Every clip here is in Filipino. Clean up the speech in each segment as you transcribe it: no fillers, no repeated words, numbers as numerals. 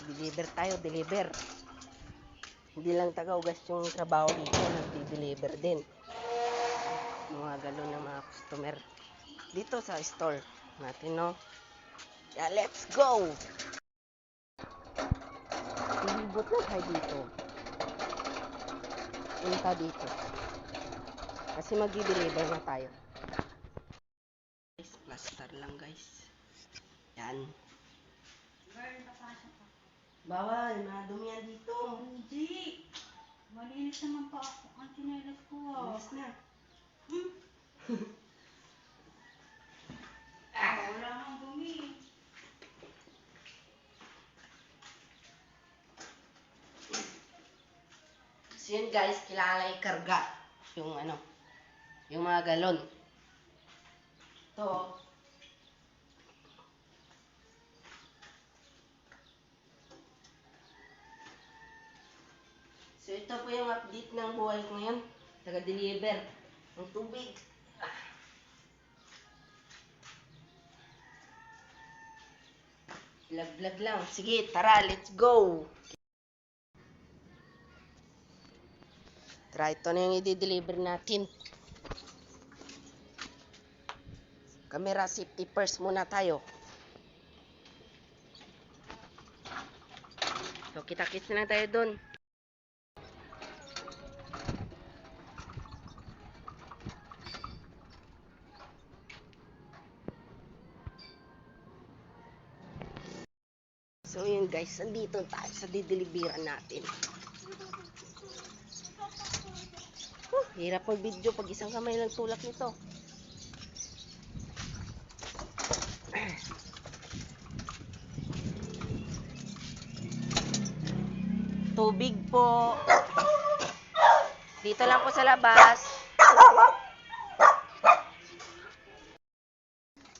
Deliver tayo, deliver. Hindi lang taga-ugas yung trabaho dito, nagdi-deliver din. Mga galon ng mga customer. Dito sa store natin, no? Yeah, let's go! Ilibot lang tayo dito. Punta dito. Kasi magdi-deliver na tayo. Plaster lang, guys. Yan. Bawal, madumi yan dito. Hindi. Malinis naman pa ako. Ang tinelas ko. Alis na. Wala nang dumi. So yun guys, kilala ikarga. Yung ano, yung mga galon. Ito. So ito po yung update ng buhay ko ngayon. Taga-deliver ng tubig. Vlog-vlog lang. Sige, tara, let's go! Tara, ito na yung i-deliver natin. Camera safety first muna tayo. So, kita-kits na lang tayo dun. So, yun guys, nandito tayo sa dideliveran natin. Hirap mag-video pag isang kamay lang tulak nito. Tubig po. Dito lang po sa labas.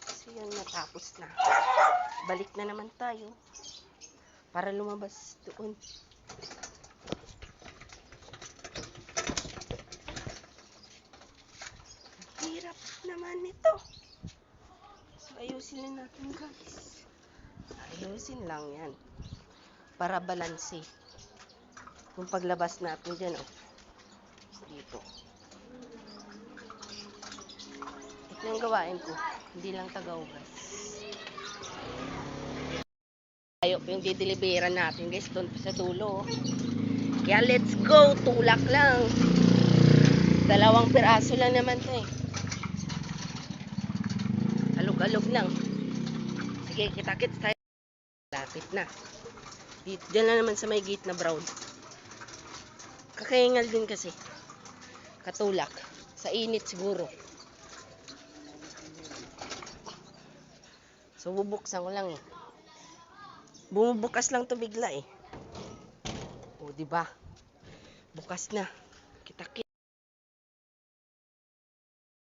So yun, natapos na. Balik na naman tayo. Para lumabas doon. Hirap naman ito. So ayusin lang natin guys. Ayusin lang yan. Para balanse. Kung paglabas natin dyan, oh. Dito. Ito yung gawain ko. Hindi lang taga-ugas. Tayo po yung dideliveran natin guys. Doon sa dulo. Kaya let's go. Tulak lang. 2 piraso lang naman to eh. Alog-alog lang. Sige, kita-kits tayo. Lapit na. Diyan na naman sa may gate na brown. Kakaingal din kasi. Katulak. Sa init siguro. So, bubuksan ko lang eh. Bumubukas lang to bigla eh. O, diba? Bukas na. Kita-kits.